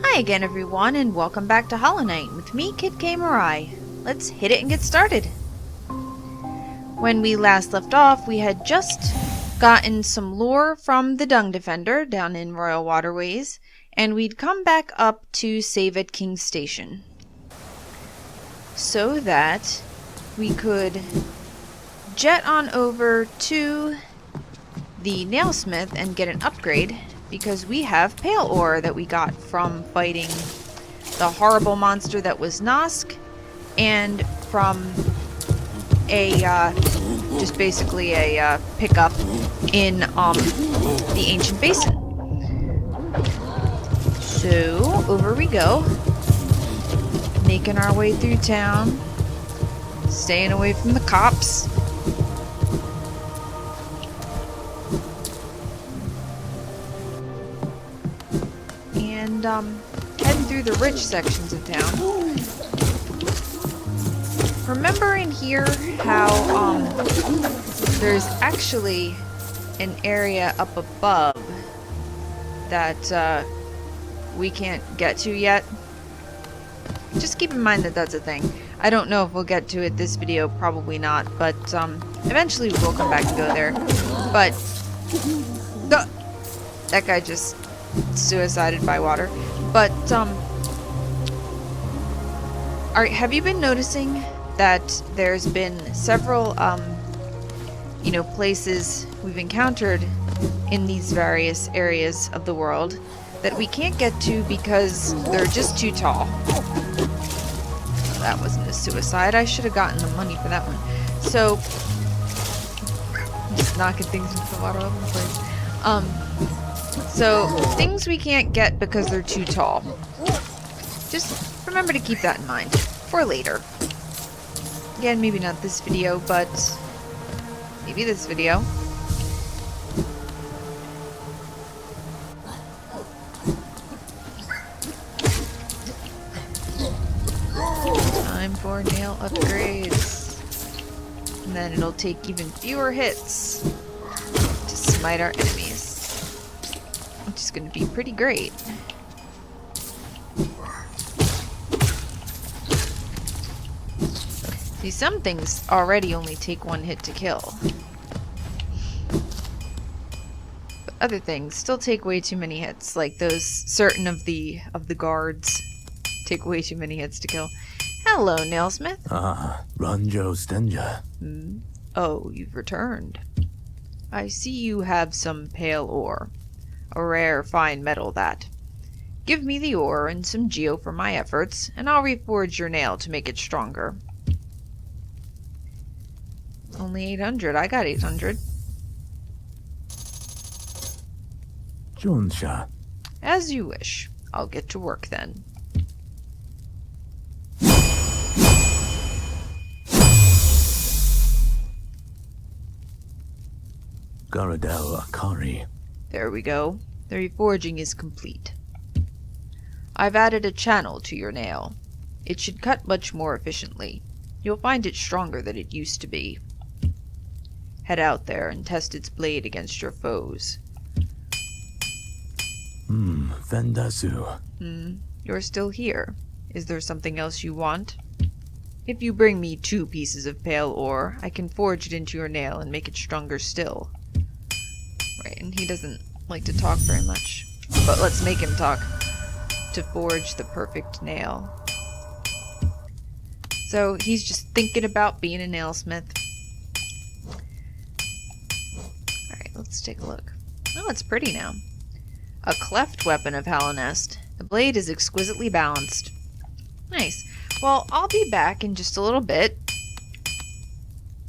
Hi again everyone, and welcome back to Hollow Knight with me, Kid K. Mirai. Let's hit it and get started. When we last left off, we had just gotten some lore from the Dung Defender down in Royal Waterways, and we'd come back up to save at King's Station so that we could jet on over to the nailsmith and get an upgrade, because we have pale ore that we got from fighting the horrible monster that was Nosk, and from a just basically a pickup in the ancient basin. So over we go, making our way through town, staying away from the cops. And heading through the rich sections of town. Remember in here how there's actually an area up above that we can't get to yet? Just keep in mind that that's a thing. I don't know if we'll get to it this video, probably not, but eventually we'll come back to go there. But that guy just suicided by water. But have you been noticing that there's been several places we've encountered in these various areas of the world that we can't get to because they're just too tall? That wasn't a suicide. I should have gotten the money for that one. So I'm just knocking things into the water all over the place. So, things we can't get because they're too tall. Just remember to keep that in mind for later. Again, maybe not this video, but maybe this video. Time for nail upgrades. And then it'll take even fewer hits to smite our enemies. Which is going to be pretty great. See, some things already only take one hit to kill. But other things still take way too many hits, like those certain of the guards take way too many hits to kill. Hello, Nailsmith. Ah, Ranjo Stenja. Oh, you've returned. I see you have some pale ore. A rare, fine metal, that. Give me the ore and some geo for my efforts, and I'll reforge your nail to make it stronger. Only 800. I got 800. Jonsha. As you wish. I'll get to work then. Garadel Akari. There we go. The reforging is complete. I've added a channel to your nail. It should cut much more efficiently. You'll find it stronger than it used to be. Head out there and test its blade against your foes. Vendasu. You're still here. Is there something else you want? If you bring me 2 pieces of pale ore, I can forge it into your nail and make it stronger still. Right, and he doesn't like to talk very much. But let's make him talk. To forge the perfect nail. So he's just thinking about being a nailsmith. Alright, let's take a look. Oh, it's pretty now. A cleft weapon of Halonest. The blade is exquisitely balanced. Nice. Well, I'll be back in just a little bit.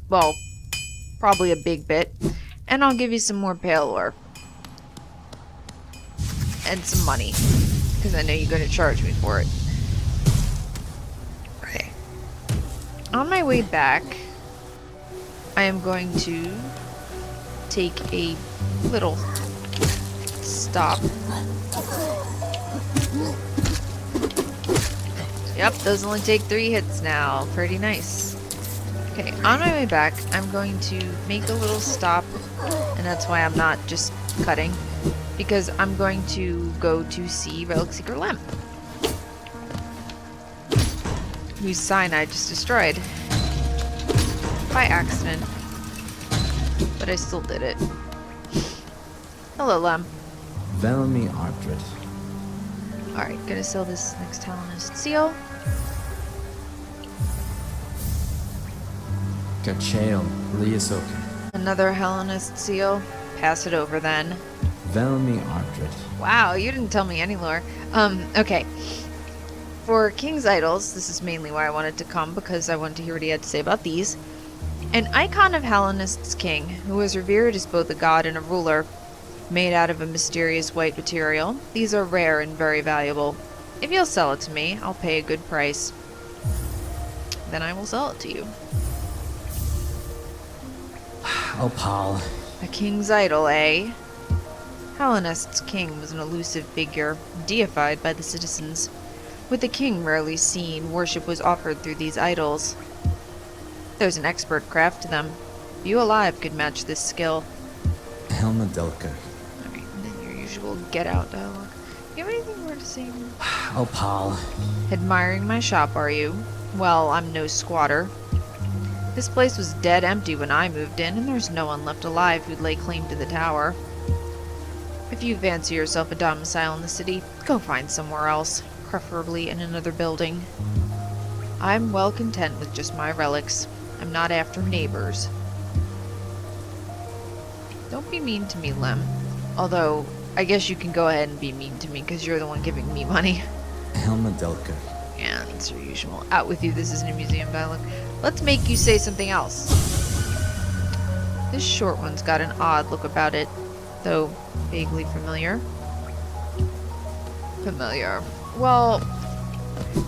Well, probably a big bit. And I'll give you some more pale ore. And some money. Because I know you're going to charge me for it. Okay. On my way back, I am going to take a little stop. Yep, those only take 3 hits now. Pretty nice. Okay, on my way back, I'm going to make a little stop, and that's why I'm not just cutting. because I'm going to go to see Relic Seeker Lem, whose sign I just destroyed by accident, but I still did it. Hello, Lem. Velmi Ardred. Alright, gonna sell this next Hellenist seal. Gachael Liasoken. Another Hellenist seal. Pass it over then. Velmi Ardred. Wow, you didn't tell me any lore. Okay. For King's Idols, this is mainly why I wanted to come, because I wanted to hear what he had to say about these. An icon of Hellenist's king, who was revered as both a god and a ruler, made out of a mysterious white material. These are rare and very valuable. If you'll sell it to me, I'll pay a good price. Then I will sell it to you. Opal. A king's idol, eh? Hellenist's king was an elusive figure, deified by the citizens. With the king rarely seen, worship was offered through these idols. There's an expert craft to them. Few alive could match this skill. Helma Delka. Alright, and then your usual get out dialogue. You have anything more to say? Opal. Admiring my shop, are you? Well, I'm no squatter. This place was dead empty when I moved in, and there's no one left alive who'd lay claim to the tower. If you fancy yourself a domicile in the city, go find somewhere else, preferably in another building. I'm well content with just my relics. I'm not after neighbors. Don't be mean to me, Lem. Although, I guess you can go ahead and be mean to me, because you're the one giving me money. Helma Delka. Yeah, that's your usual. Out with you, this isn't a museum dialogue. Let's make you say something else. This short one's got an odd look about it, though vaguely familiar. Familiar. Well,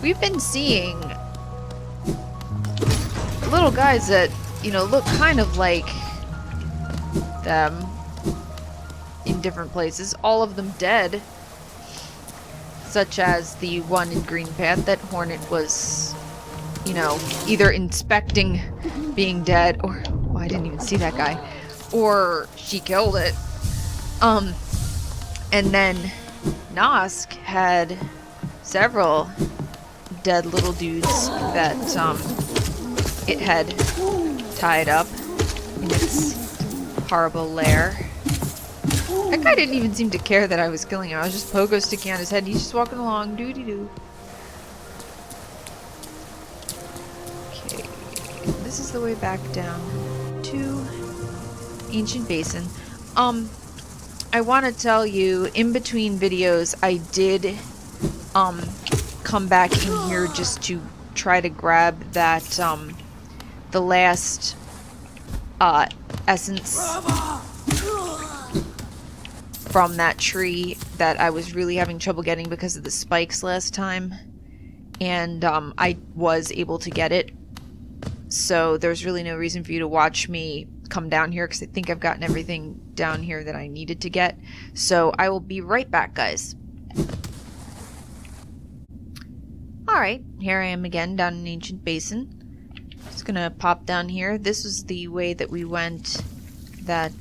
we've been seeing little guys that, you know, look kind of like them in different places, all of them dead. Such as the one in Green Path that Hornet was, you know, either inspecting being dead, or, oh, I didn't even see that guy, or she killed it. And then Nosk had several dead little dudes that, it had tied up in its horrible lair. That guy didn't even seem to care that I was killing him. I was just pogo sticking on his head and he's just walking along, doo-dee-doo. Okay, this is the way back down to Ancient Basin. I want to tell you, in between videos, I did, come back in here just to try to grab that, the last, essence from that tree that I was really having trouble getting because of the spikes last time. And, I was able to get it. So there's really no reason for you to watch me come down here, because I think I've gotten everything down here that I needed to get. So I will be right back, guys. Alright, here I am again down in Ancient Basin. Just gonna pop down here. This was the way that we went, that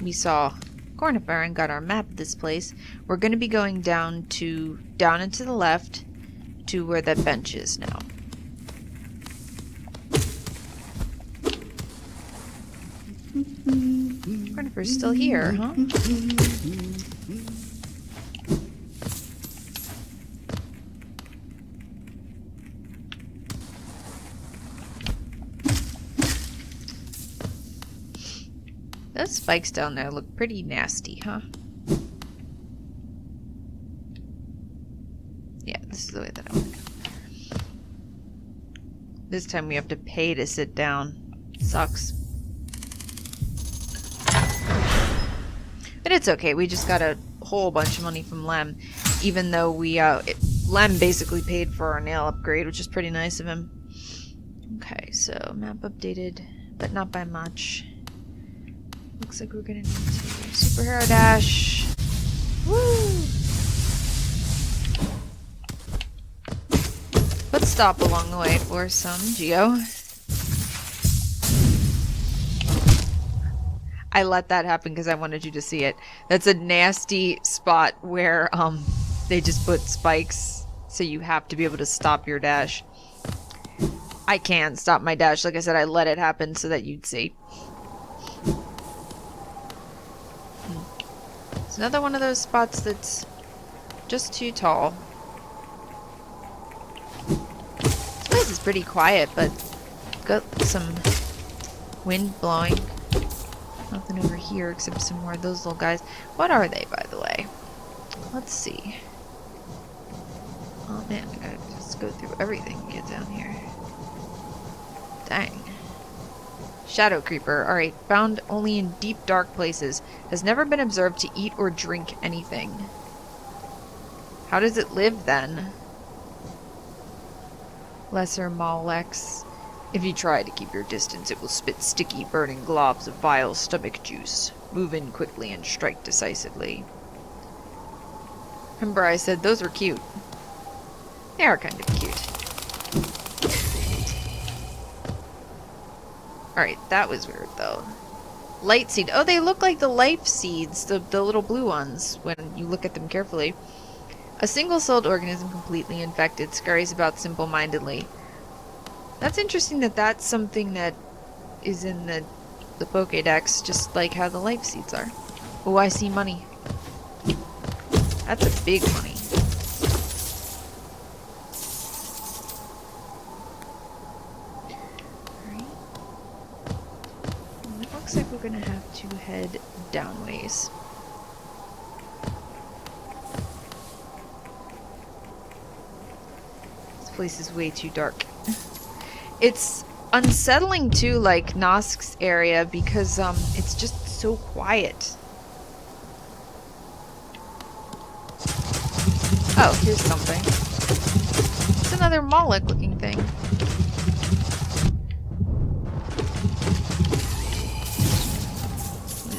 we saw Cornifer and got our map of this place. We're gonna be going down and to the left to where that bench is now. Cornifer's still here, huh? Those spikes down there look pretty nasty, huh? Yeah, this is the way that I want to go. This time we have to pay to sit down. Sucks. But it's okay, we just got a whole bunch of money from Lem. Even though Lem basically paid for our nail upgrade, which is pretty nice of him. Okay, so map updated, but not by much. Looks like we're gonna need to superhero dash. Woo! Let's stop along the way for some Geo. I let that happen because I wanted you to see it. That's a nasty spot where they just put spikes, so you have to be able to stop your dash. I can stop my dash. Like I said, I let it happen so that you'd see. It's another one of those spots that's just too tall. This place is pretty quiet, but got some wind blowing. Nothing over here except some more of those little guys. What are they, by the way? Let's see. Oh man, I gotta just go through everything and get down here. Dang. Shadow creeper. Alright, found only in deep dark places. Has never been observed to eat or drink anything. How does it live then? Lesser Molex. If you try to keep your distance, it will spit sticky, burning globs of vile stomach juice. Move in quickly and strike decisively. Remember I said those were cute. They are kind of cute. Alright, that was weird though. Light seed. Oh, they look like the life seeds, the little blue ones, when you look at them carefully. A single-celled organism completely infected scurries about simple-mindedly. That's interesting that that's something that is in the Pokédex, just like how the life seeds are. Oh, I see money. That's a big money. Alright. It looks like we're gonna have to head downways. This place is way too dark. It's unsettling too, like Nosk's area, because it's just so quiet. Oh, here's something. It's another Moloch looking thing.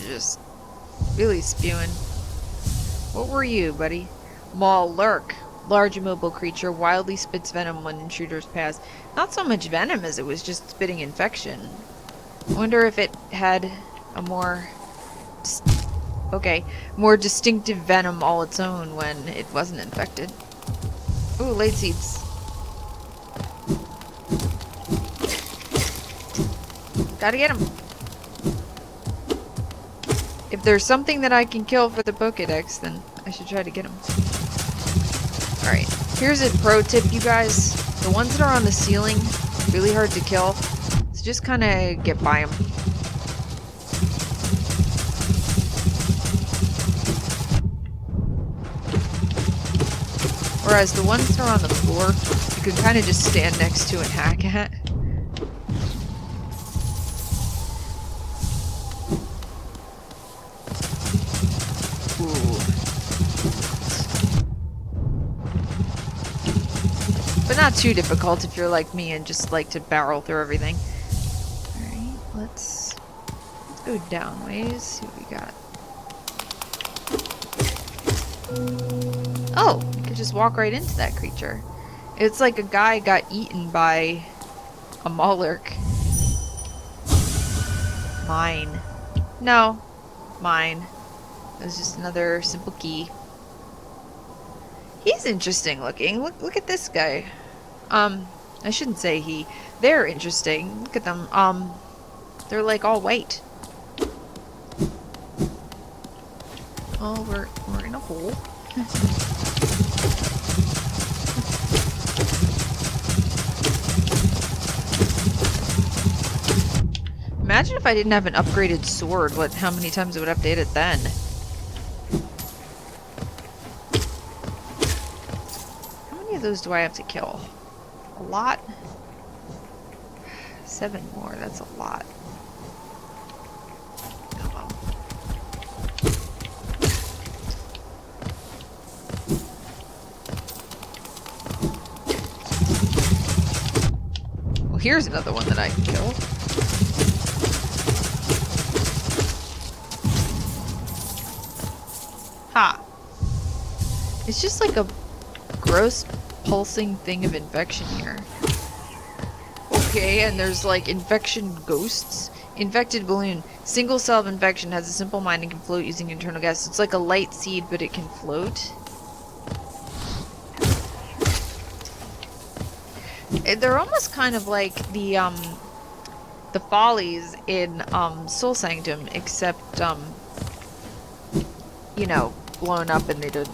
Just really spewing. What were you, buddy? Maw-lurk. Large immobile creature, wildly spits venom when intruders pass. Not so much venom as it was just spitting infection. I wonder if it had a more distinctive venom all its own when it wasn't infected. Ooh, late seeds. Gotta get him. If there's something that I can kill for the Pokédex, then I should try to get him. Alright, here's a pro tip, you guys. The ones that are on the ceiling, really hard to kill. So just kind of get by them. Whereas the ones that are on the floor, you can kind of just stand next to and hack at. Not too difficult if you're like me and just like to barrel through everything. Alright, let's go down ways, see what we got. Oh, you could just walk right into that creature. It's like a guy got eaten by a Mawlurk. Mine. No. Mine. It was just another simple key. He's interesting looking. Look at this guy. I shouldn't say he. They're interesting. Look at them. They're like all white. Oh, we're in a hole. Imagine if I didn't have an upgraded sword, how many times it would update it then. How many of those do I have to kill? A lot? 7 more, that's a lot. Oh well. Well, here's another one that I can kill. Ha! It's just like a gross pulsing thing of infection here. Okay, and there's like infection ghosts. Infected balloon. Single cell of infection has a simple mind and can float using internal gas. It's like a light seed, but it can float. They're almost kind of like the follies in Soul Sanctum, except you know, blown up and they did.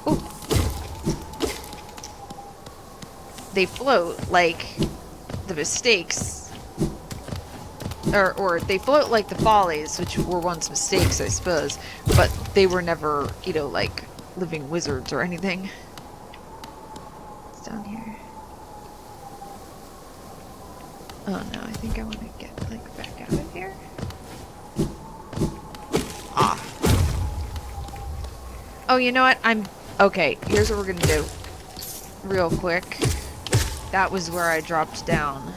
Ooh. They float like the mistakes, or they float like the follies, which were once mistakes, I suppose, but they were never, you know, like living wizards or anything. It's down here. Oh no, I think I want to get like back out of here. Ah. Oh, you know what? Okay, here's what we're gonna do. Real quick. That was where I dropped down.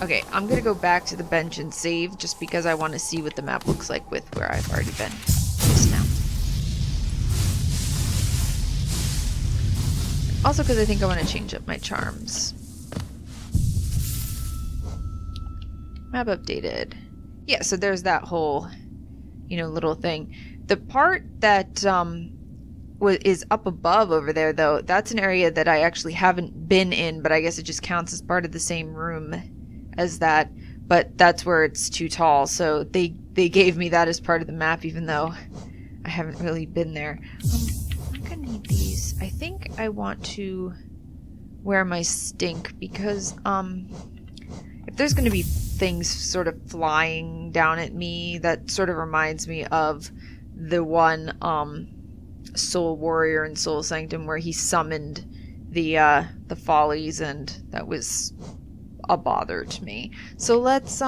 Okay, I'm gonna go back to the bench and save just because I want to see what the map looks like with where I've already been just now. Also because I think I want to change up my charms. Map updated. Yeah, so there's that whole, you know, little thing. The part that is up above over there, though, that's an area that I actually haven't been in, but I guess it just counts as part of the same room as that. But that's where it's too tall, so they gave me that as part of the map, even though I haven't really been there. I'm gonna need these. I think I want to wear my stink because if there's gonna be things sort of flying down at me, that sort of reminds me of the one soul warrior in Soul Sanctum where he summoned the follies, and that was a bother to me. So let's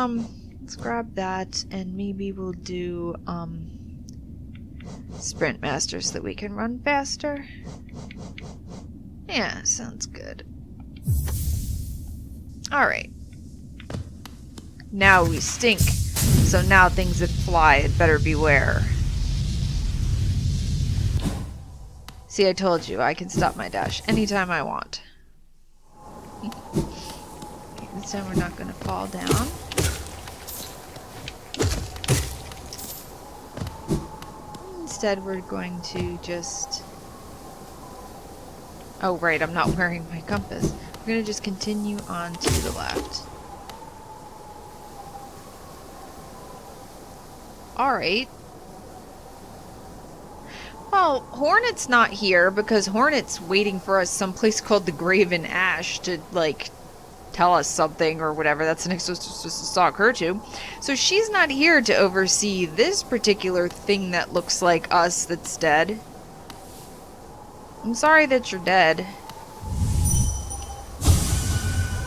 grab that, and maybe we'll do sprint master so that we can run faster. Yeah, sounds good. Alright. Now we stink. So now things that fly had better beware. See, I told you, I can stop my dash anytime I want. Okay, this time we're not going to fall down. Instead, we're going to just... Oh, right, I'm not wearing my compass. We're going to just continue on to the left. Alright. Well, Hornet's not here because Hornet's waiting for us someplace called the Graven Ash to, like, tell us something or whatever. That's the next place to stalk her to. So she's not here to oversee this particular thing that looks like us that's dead. I'm sorry that you're dead.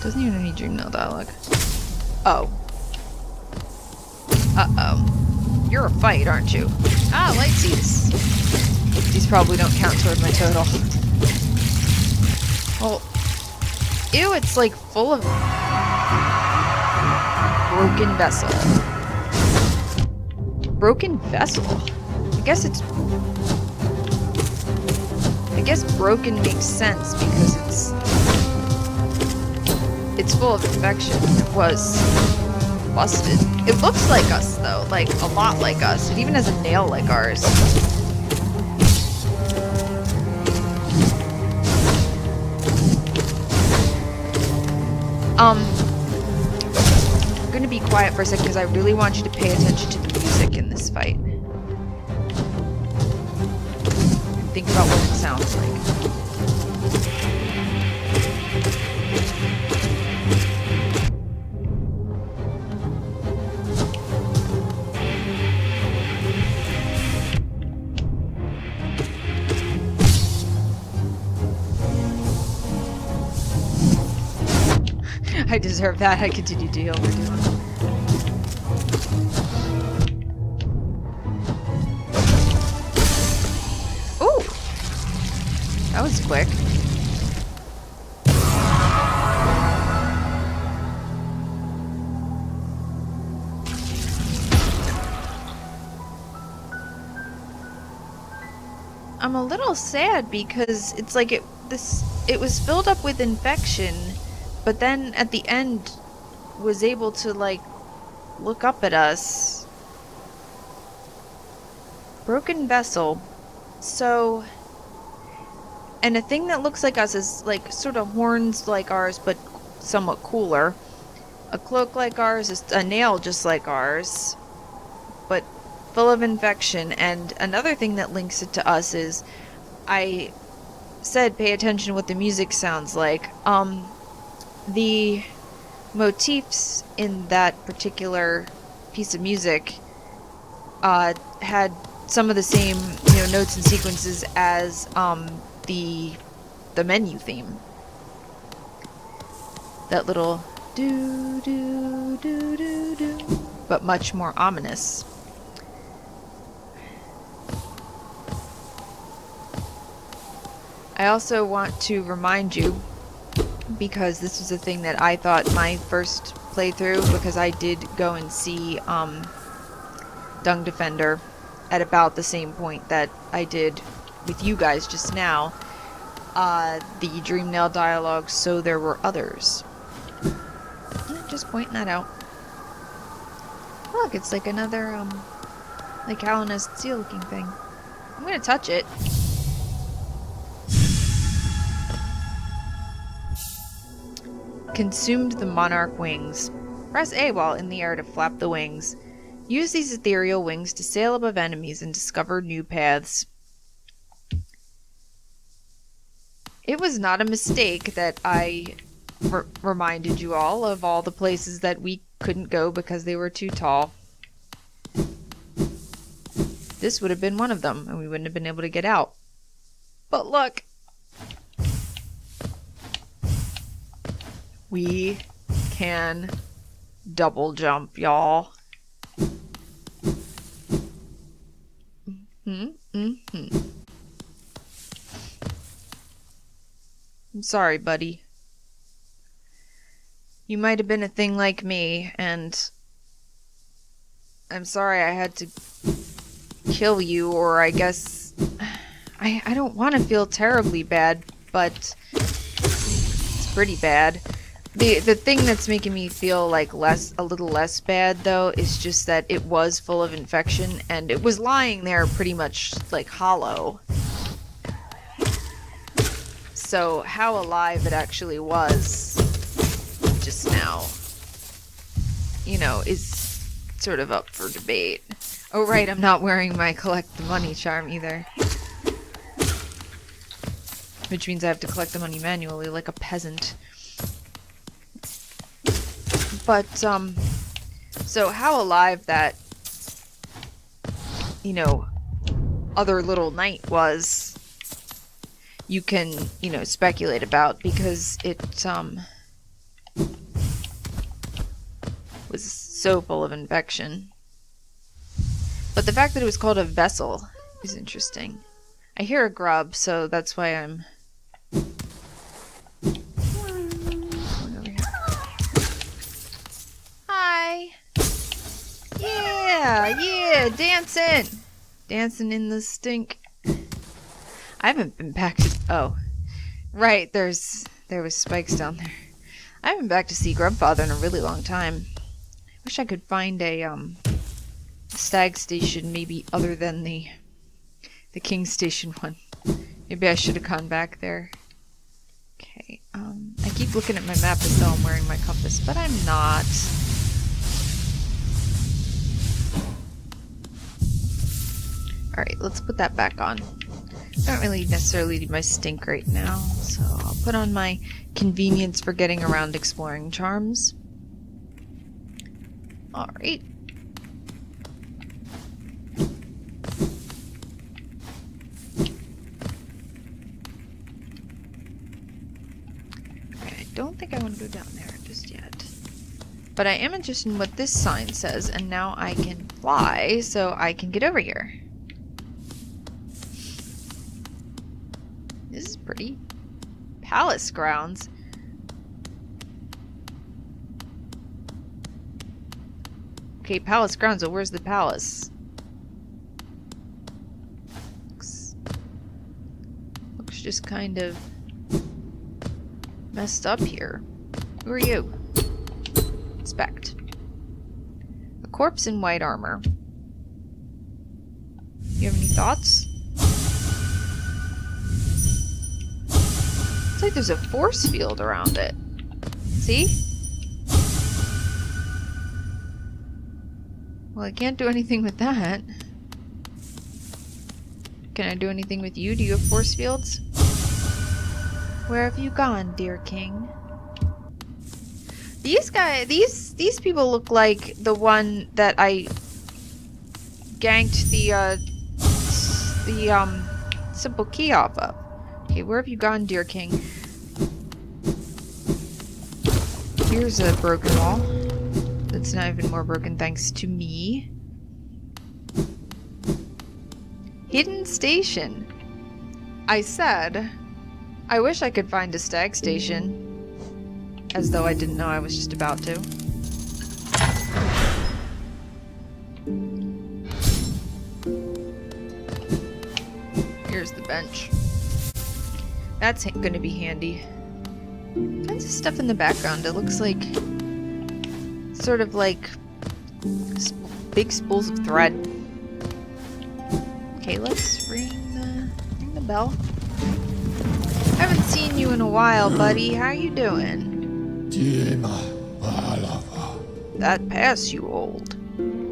Doesn't even have any dream no dialogue. Oh. Uh-oh. You're a fight, aren't you? Ah, light seeds. These probably don't count toward my total. Well, ew, it's like full of broken vessel. Broken vessel? I guess broken makes sense because it's full of infection. It was busted. It looks like us though, like a lot like us. It even has a nail like ours. I'm gonna be quiet for a second because I really want you to pay attention to the music in this fight. And think about what it sounds like. I deserve that. I continue to heal. We're doing. Ooh! That was quick. I'm a little sad because it's like it was filled up with infection, but then at the end was able to like look up at us. Broken vessel. So... And a thing that looks like us is like sort of horns like ours, but somewhat cooler. A cloak like ours is a nail just like ours, but full of infection. And another thing that links it to us is, I said pay attention to what the music sounds like. The motifs in that particular piece of music had some of the same, notes and sequences as the menu theme. That little do do do do do, but much more ominous. I also want to remind you, because this was a thing that I thought my first playthrough, because I did go and see Dung Defender at about the same point that I did with you guys just now, the Dreamnail dialogue, so there were others. Just pointing that out. Look, it's like another, like Hallownest seal looking thing. I'm gonna touch it. Consumed the monarch wings. Press A while in the air to flap the wings. Use these ethereal wings to sail above enemies and discover new paths. It was not a mistake that I reminded you all the places that we couldn't go because they were too tall. This would have been one of them, and we wouldn't have been able to get out. But look! We can double jump, y'all. I'm sorry, buddy. You might have been a thing like me, and I'm sorry I had to kill you, or I guess... I don't want to feel terribly bad, but it's pretty bad. The thing that's making me feel like a little less bad, though, is just that it was full of infection, and it was lying there pretty much, like, hollow. So, how alive it actually was just now, is sort of up for debate. Oh, right, I'm not wearing my collect the money charm either. Which means I have to collect the money manually, like a peasant. But, so how alive that, other little knight was, you can, speculate about, because it, was so full of infection. But the fact that it was called a vessel is interesting. I hear a grub, so that's why I'm... Hi! Yeah, dancing! Dancing in the stink. I haven't been back to... Oh. Right, there was spikes down there. I haven't been back to see Grubfather in a really long time. Wish I could find a, stag station, maybe other than the King Station one. Maybe I should have gone back there. Okay, I keep looking at my map as though I'm wearing my compass, but I'm not. Alright, let's put that back on. I don't really necessarily need my stink right now, so I'll put on my convenience for getting around exploring charms. Alright. I don't think I want to go down there just yet. But I am interested in what this sign says, and now I can fly, so I can get over here. This is pretty. Palace grounds. Okay, palace grounds, so where's the palace? Looks just kind of messed up here. Who are you? Inspect. Corpse in white armor. You have any thoughts? It's like there's a force field around it. See? Well, I can't do anything with that. Can I do anything with you? Do you have force fields? Where have you gone, dear king? These people look like the one that I ganked the simple key off of. Okay, where have you gone, dear king? Here's a broken wall. That's now even more broken thanks to me. Hidden station. I said, I wish I could find a stag station. As though I didn't know I was just about to. Here's the bench. That's gonna be handy. Tons of stuff in the background. It looks like sort of like big spools of thread. Okay, let's ring the bell. I haven't seen you in a while, buddy. How you doing? That pass, you old.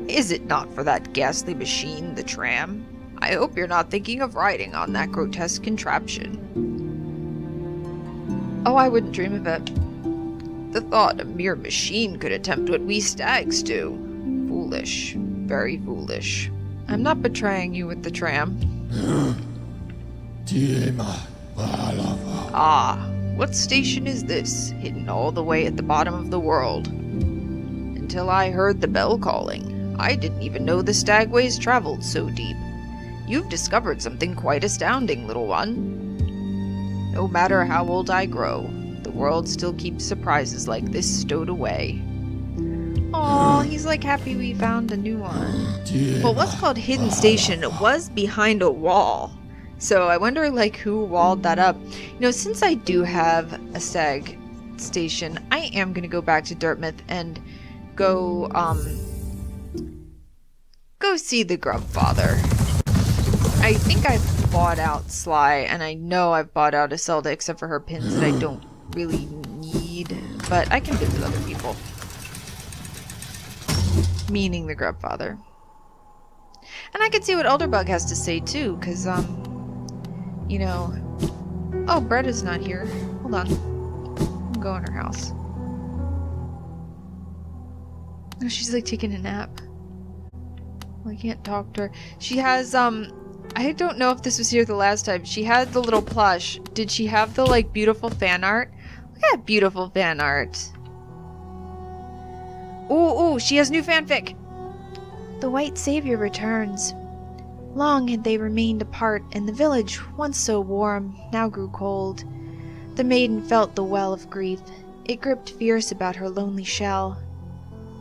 Is it not for that ghastly machine, the tram? I hope you're not thinking of riding on that grotesque contraption. Oh, I wouldn't dream of it. The thought a mere machine could attempt what we stags do. Foolish. Very foolish. I'm not betraying you with the tram. Ah, what station is this, hidden all the way at the bottom of the world? Until I heard the bell calling, I didn't even know the stagways traveled so deep. You've discovered something quite astounding, little one. No matter how old I grow, the world still keeps surprises like this stowed away. Aw, he's like happy we found a new one. Well, what's called hidden station was behind a wall. So I wonder, like, who walled that up. You know, since I do have a stag station, I am going to go back to Dartmouth and go see the Grubfather. I think I've bought out Sly, and I know I've bought out Iselda except for her pins that I don't really need. But I can visit other people. Meaning the Grubfather. And I can see what Elderbug has to say, too, because, you know... Oh, Bretta's not here. Hold on. I'll go in her house. Oh, she's, like, taking a nap. Well, I can't talk to her. She has, I don't know if this was here the last time. She had the little plush. Did she have the, like, beautiful fan art? Look at that beautiful fan art. Ooh, she has new fanfic. The White Savior returns. Long had they remained apart, and the village, once so warm, now grew cold. The maiden felt the well of grief. It gripped fierce about her lonely shell.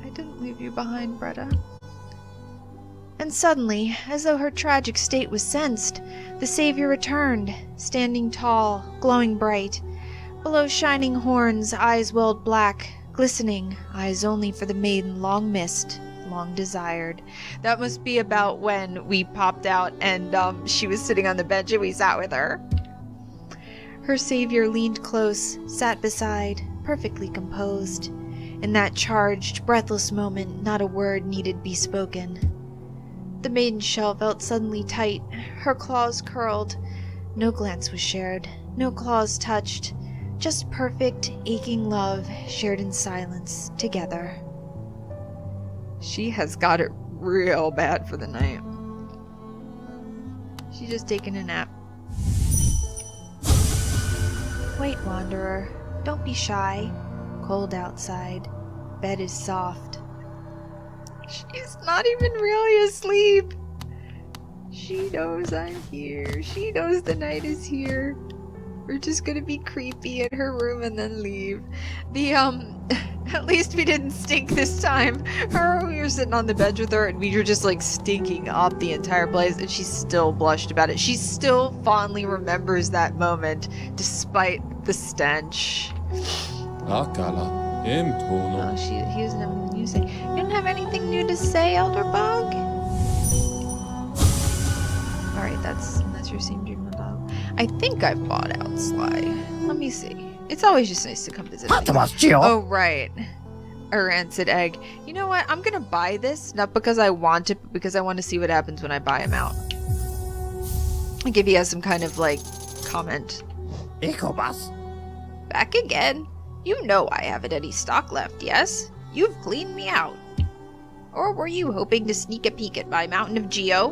I didn't leave you behind, Bretta. And suddenly, as though her tragic state was sensed, the Savior returned, standing tall, glowing bright. Below shining horns, eyes welled black, glistening, eyes only for the maiden long missed, long desired. That must be about when we popped out and she was sitting on the bench and we sat with her. Her Savior leaned close, sat beside, perfectly composed. In that charged, breathless moment, not a word needed be spoken. The maiden's shell felt suddenly tight, her claws curled. No glance was shared, no claws touched. Just perfect, aching love, shared in silence, together. She has got it real bad for the night. She's just taking a nap. Wait, wanderer. Don't be shy. Cold outside. Bed is soft. She's not even really asleep. She knows I'm here. She knows the night is here. We're just gonna be creepy in her room and then leave. At least we didn't stink this time. We were sitting on the bench with her and we were just like stinking up the entire place and she still blushed about it. She still fondly remembers that moment despite the stench. Oh, he doesn't have any music. You didn't have anything new to say, Elderbug? Alright, that's your same dream dog. I think I've bought out Sly. Let me see. It's always just nice to come visit. Oh, right. A rancid egg. You know what? I'm gonna buy this, not because I want it, but because I want to see what happens when I buy him out. Like if he has some kind of, like, comment. Back again? You know I haven't any stock left, yes? You've cleaned me out. Or were you hoping to sneak a peek at my mountain of Geo?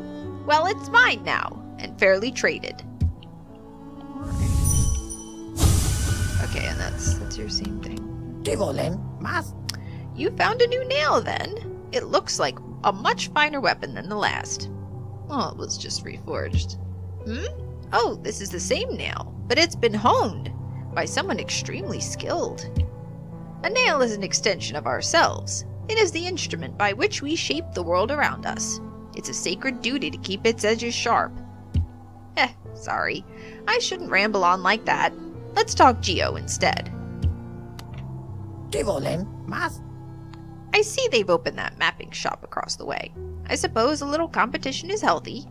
Well, it's mine now, and fairly traded. Okay, and that's your same thing. You found a new nail, then? It looks like a much finer weapon than the last. Well, it was just reforged. Oh, this is the same nail, but it's been honed by someone extremely skilled. A nail is an extension of ourselves. It is the instrument by which we shape the world around us. It's a sacred duty to keep its edges sharp. Sorry. I shouldn't ramble on like that. Let's talk Geo instead. I see they've opened that mapping shop across the way. I suppose a little competition is healthy.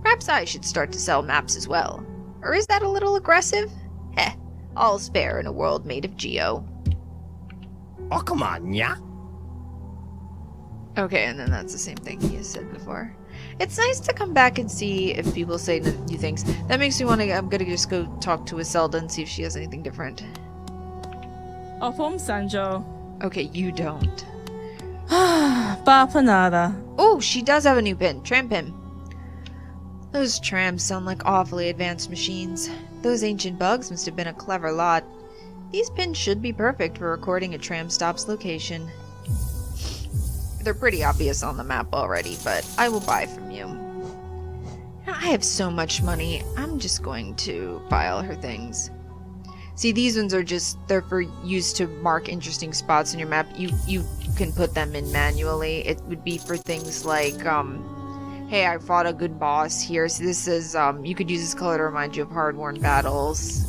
Perhaps I should start to sell maps as well. Or is that a little aggressive? All's fair in a world made of Geo. Oh, come on, yeah? Okay, and then that's the same thing he has said before. It's nice to come back and see if people say new things. That makes me want to... I'm gonna just go talk to Iselda and see if she has anything different. Opum Sanjo. Okay, you don't. Bapanada. Oh, she does have a new pin. Tram pin. Those trams sound like awfully advanced machines. Those ancient bugs must have been a clever lot. These pins should be perfect for recording a tram stop's location. They're pretty obvious on the map already, but I will buy from you. I have so much money, I'm just going to buy all her things. See, these ones are just, they're for use to mark interesting spots in your map. You can put them in manually. It would be for things like, hey, I fought a good boss here. So this is, you could use this color to remind you of hard-won battles.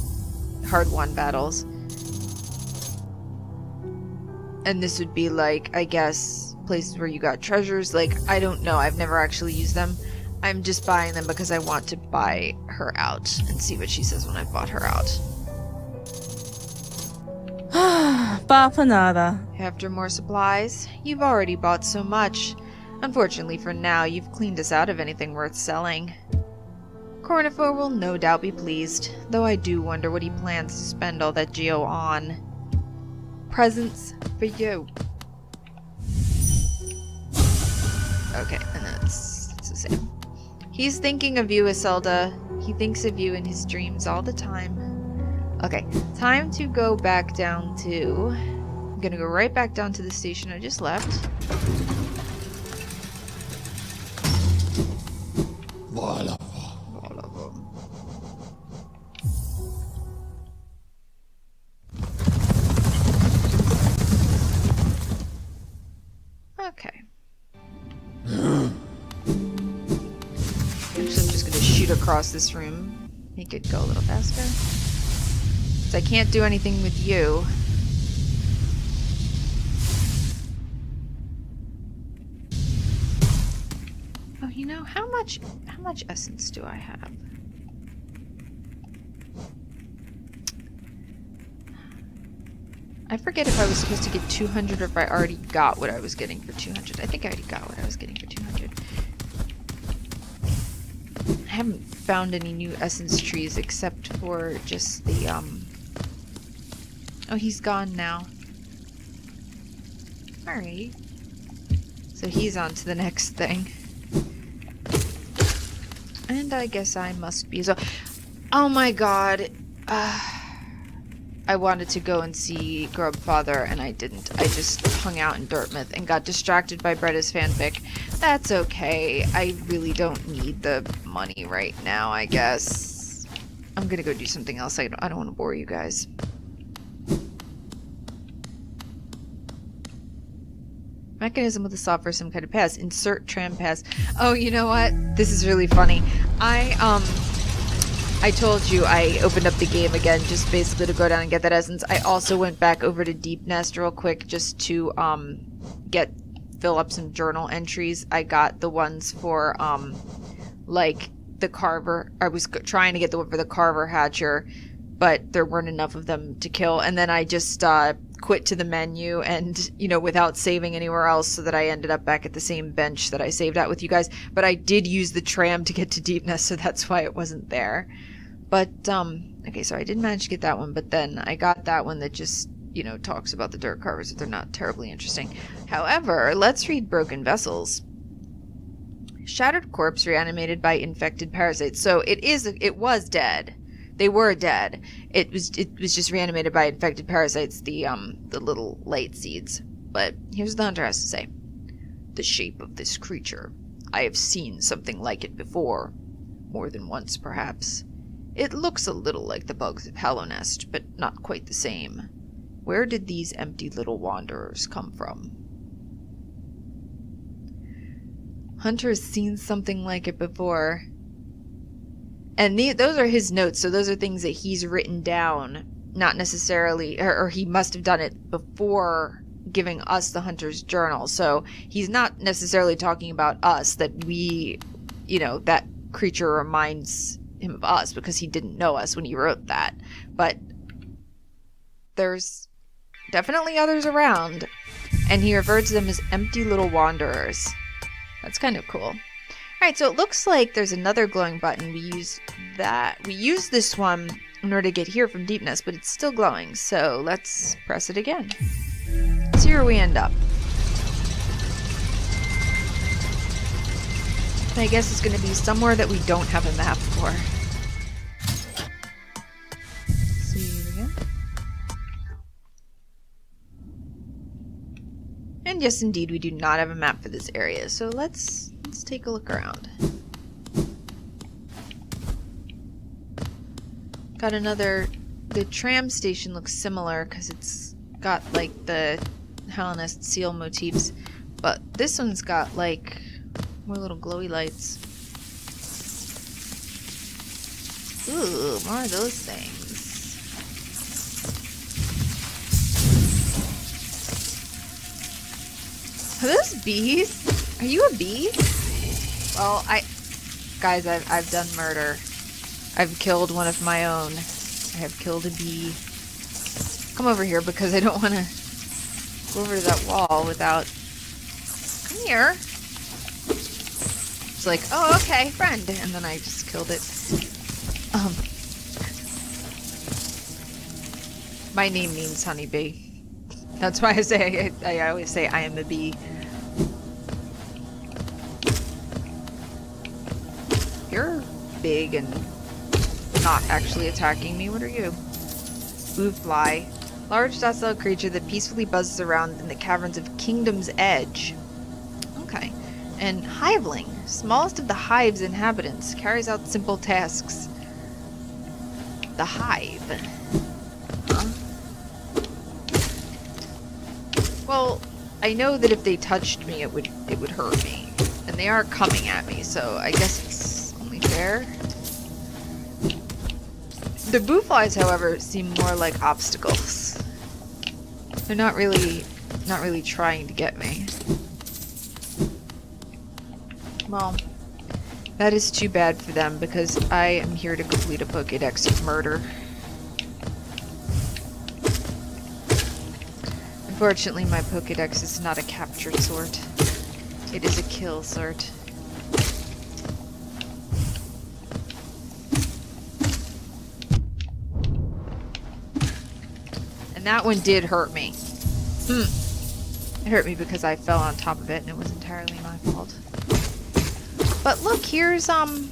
And this would be like, I guess, places where you got treasures. Like, I don't know. I've never actually used them. I'm just buying them because I want to buy her out and see what she says when I bought her out. Bapanada. After more supplies? You've already bought so much. Unfortunately for now, you've cleaned us out of anything worth selling. Cornifor will no doubt be pleased, though I do wonder what he plans to spend all that Geo on. Presents for you. Okay, and it's the same. He's thinking of you, Iselda. He thinks of you in his dreams all the time. Okay, time to go back down to... I'm gonna go right back down to the station I just left. Okay. Actually, I'm just gonna shoot across this room. Make it go a little faster. Because I can't do anything with you. Oh, you know, how much essence do I have? I forget if I was supposed to get 200 or if I already got what I was getting for 200. I think I already got what I was getting for 200. I haven't found any new essence trees except for just the, Oh, he's gone now. Alright. So he's on to the next thing. And I guess I must be as well. Oh my god. I wanted to go and see Grubfather and I didn't. I just hung out in Dartmouth and got distracted by Bretta's fanfic. That's okay. I really don't need the money right now, I guess. I'm gonna go do something else. I don't want to bore you guys. Mechanism with the software, some kind of pass. Insert tram pass. Oh, you know what? This is really funny. I told you I opened up the game again just basically to go down and get that essence. I also went back over to Deep Nest real quick just to get fill up some journal entries. I got the ones for, like, the Carver. I was trying to get the one for the Carver Hatcher, but there weren't enough of them to kill. And then I just quit to the menu and, you know, without saving anywhere else, so that I ended up back at the same bench that I saved at with you guys. But I did use the tram to get to Deepness, so that's why it wasn't there. But, okay, so I did manage to get that one, but then I got that one that just, you know, talks about the dirt carvers, that they're not terribly interesting. However, let's read Broken Vessels. Shattered corpse reanimated by infected parasites. So it was dead. They were dead. It was just reanimated by infected parasites, the little light seeds. But here's what the hunter has to say. The shape of this creature. I have seen something like it before. More than once, perhaps. It looks a little like the bugs of Hallownest, but not quite the same. Where did these empty little wanderers come from? Hunter's seen something like it before. And those are his notes, so those are things that he's written down, not necessarily, or he must have done it before giving us the Hunter's journal. So he's not necessarily talking about us, that we, you know, that creature reminds him of us, because he didn't know us when he wrote that. But there's definitely others around, and he referred to them as empty little wanderers. That's kind of cool. Alright, so it looks like there's another glowing button. We used this one in order to get here from Deepness, but it's still glowing, so let's press it again. See where we end up. I guess it's going to be somewhere that we don't have a map for. See it again. And yes, indeed, we do not have a map for this area, so let's take a look around. Got another... The tram station looks similar because it's got like the Hallownest seal motifs, but this one's got like more little glowy lights. Ooh, more of those things. Are those bees? Are you a bee? Well, guys, I've done murder. I've killed one of my own. I have killed a bee. Come over here because I don't want to go over to that wall without... Come here. It's like, oh, okay, friend. And then I just killed it. My name means honeybee. That's why I always say I am a bee. You're big and not actually attacking me. What are you? Blue fly. Large docile creature that peacefully buzzes around in the caverns of Kingdom's Edge. Okay. And hiveling. Smallest of the hive's inhabitants. Carries out simple tasks. The hive. Huh? Well, I know that if they touched me, it would hurt me. And they are coming at me, so I guess it's only fair. The boo flies, however, seem more like obstacles. They're not really trying to get me. Well, that is too bad for them, because I am here to complete a Pokédex of murder. Unfortunately, my Pokédex is not a captured sort. It is a kill sort. And that one did hurt me. It hurt me because I fell on top of it and it was entirely my fault. But look, here's some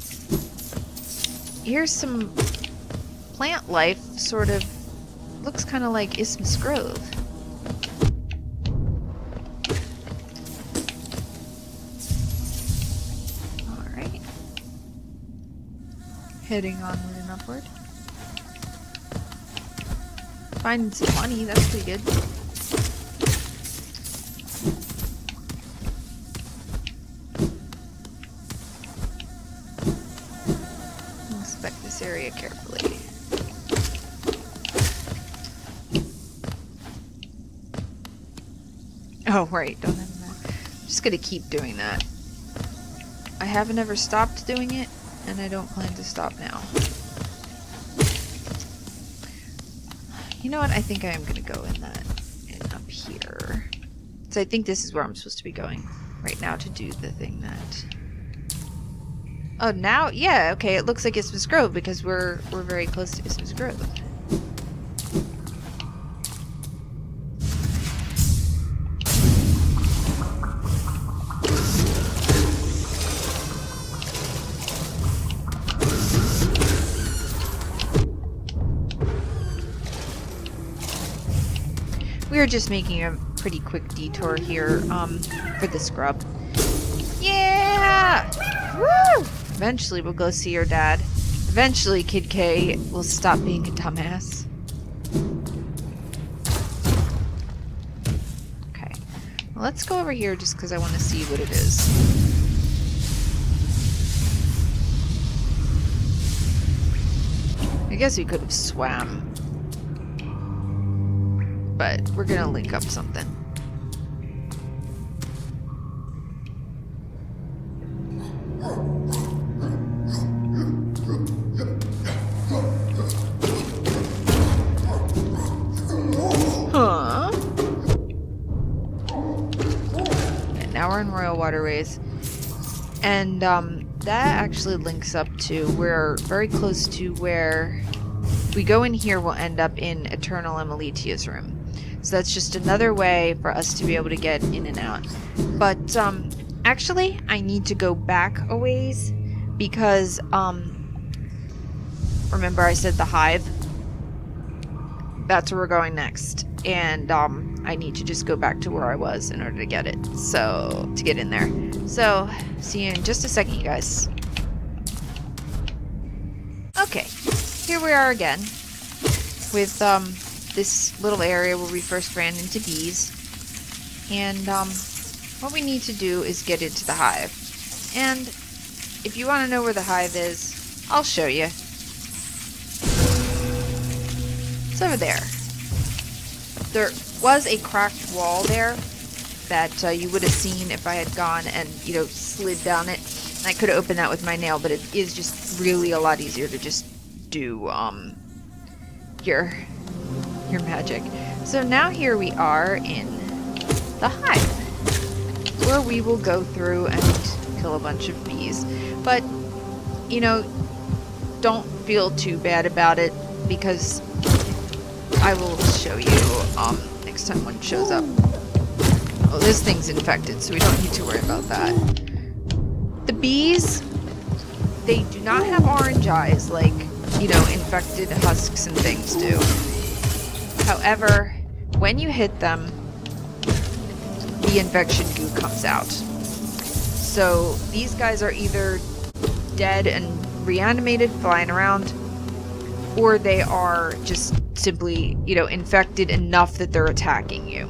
plant life, sort of. Looks kind of like Isthmus Grove. Alright. Heading onward and upward. Finding some money, that's pretty good. Inspect this area carefully. Oh, right, don't have that. Just gonna keep doing that. I haven't ever stopped doing it, and I don't plan to stop now. You know what? I think I am gonna go in that and up here. So I think this is where I'm supposed to be going right now to do the thing that... Oh, now? Yeah, okay, it looks like Isthmus Grove because we're very close to Isthmus Grove. We are just making a pretty quick detour here, for the scrub. Yeah! Woo! Eventually we'll go see your dad. Eventually Kid K will stop being a dumbass. Okay. Well, let's go over here just because I want to see what it is. I guess we could have swam. But we're gonna link up something. Huh? And now we're in Royal Waterways. And that actually links up to, we're very close to where we go in here, we'll end up in Eternal Emelitia's room. So that's just another way for us to be able to get in and out. But actually I need to go back a ways because remember I said the hive? That's where we're going next. And I need to just go back to where I was in order to get it. So, to get in there. So, see you in just a second, you guys. Okay, here we are again with this little area where we first ran into bees. And what we need to do is get into the hive. And if you want to know where the hive is, I'll show you. It's over there. There was a cracked wall there that you would have seen if I had gone and, you know, slid down it. And I could have opened that with my nail, but it is just really a lot easier to just do your magic. So now here we are in the hive, where we will go through and kill a bunch of bees. But, you know, don't feel too bad about it, because I will show you next time one shows up. Oh, this thing's infected, so we don't need to worry about that. The bees, they do not have orange eyes like, you know, infected husks and things do. However, when you hit them, the infection goo comes out. So these guys are either dead and reanimated, flying around, or they are just simply, you know, infected enough that they're attacking you.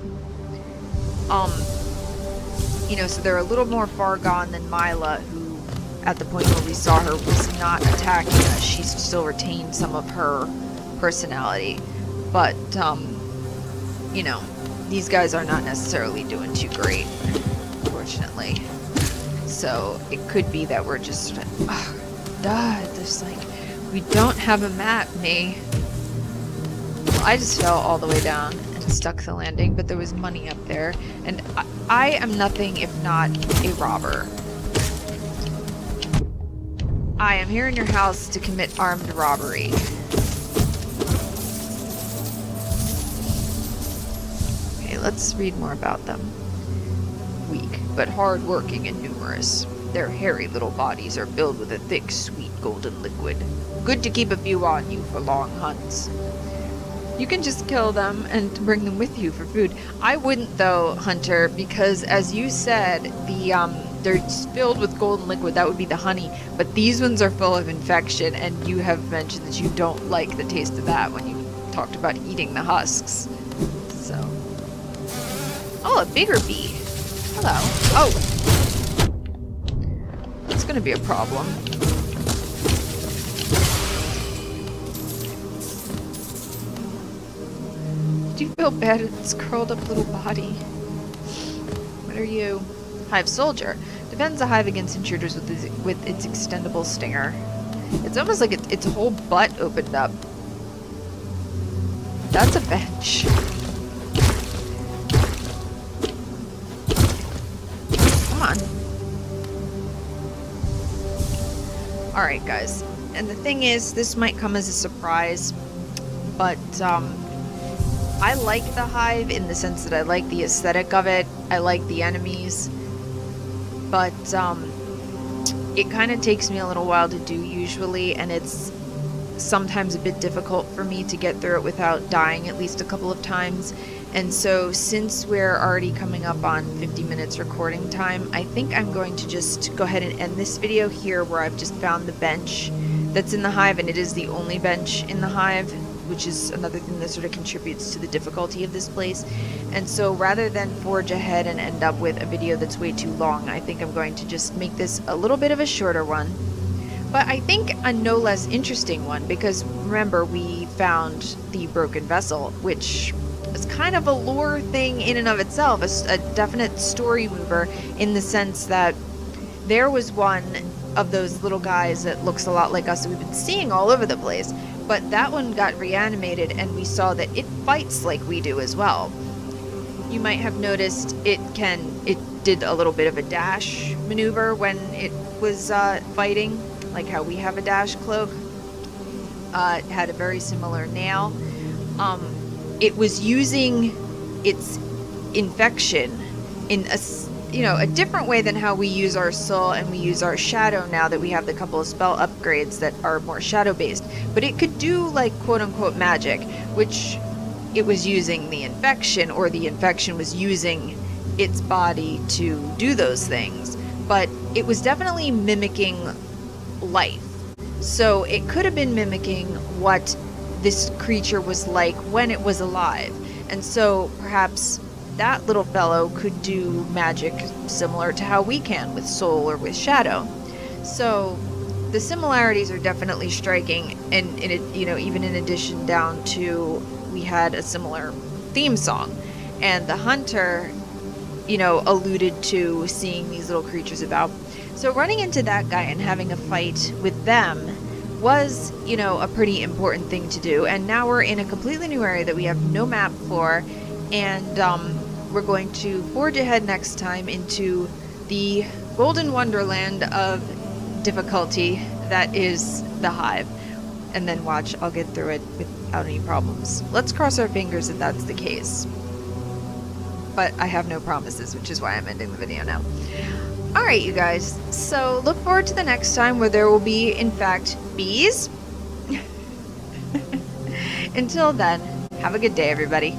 You know, so they're a little more far gone than Mila, who, at the point where we saw her, was not attacking us. She still retained some of her personality. But, you know, these guys are not necessarily doing too great, unfortunately. So, it could be that we're just, just like, we don't have a map, me. Well, I just fell all the way down and stuck the landing, but there was money up there. And I am nothing if not a robber. I am here in your house to commit armed robbery. Okay, let's read more about them. Weak, but hard-working and numerous. Their hairy little bodies are filled with a thick, sweet golden liquid. Good to keep a few on you for long hunts. You can just kill them and bring them with you for food. I wouldn't though, Hunter, because as you said, they're filled with golden liquid. That would be the honey. But these ones are full of infection, and you have mentioned that you don't like the taste of that when you talked about eating the husks. So. Oh, a bigger bee. Hello. Oh. It's gonna be a problem. Do you feel bad at its curled up little body? What are you? Hive Soldier. Defends the hive against intruders with its extendable stinger. It's almost like its whole butt opened up. That's a bench. Come on. Alright, guys. And the thing is, this might come as a surprise, but I like the hive in the sense that I like the aesthetic of it. I like the enemies. But it kind of takes me a little while to do usually, and it's sometimes a bit difficult for me to get through it without dying at least a couple of times. And so since we're already coming up on 50 minutes recording time, I think I'm going to just go ahead and end this video here where I've just found the bench that's in the hive, and it is the only bench in the hive, which is another thing that sort of contributes to the difficulty of this place. And so rather than forge ahead and end up with a video that's way too long, I think I'm going to just make this a little bit of a shorter one. But I think a no less interesting one, because remember, we found the broken vessel, which is kind of a lore thing in and of itself, a definite story mover, in the sense that there was one of those little guys that looks a lot like us that we've been seeing all over the place, but that one got reanimated and we saw that it fights like we do as well. You might have noticed it did a little bit of a dash maneuver when it was fighting, like how we have a dash cloak. It had a very similar nail. It was using its infection in a different way than how we use our soul and we use our shadow now that we have the couple of spell upgrades that are more shadow based. But it could do like quote unquote magic, which it was using the infection, or the infection was using its body to do those things. But it was definitely mimicking life. So it could have been mimicking what this creature was like when it was alive. And so perhaps that little fellow could do magic similar to how we can with soul or with shadow. So the similarities are definitely striking, and even in addition down to we had a similar theme song, and the hunter alluded to seeing these little creatures about. So running into that guy and having a fight with them was, a pretty important thing to do. And now we're in a completely new area that we have no map for, and we're going to forge ahead next time into the golden wonderland of difficulty that is the hive. And then watch, I'll get through it without any problems. Let's cross our fingers that that's the case. But I have no promises, which is why I'm ending the video now. Alright, you guys, so look forward to the next time where there will be, in fact, bees. Until then, have a good day, everybody.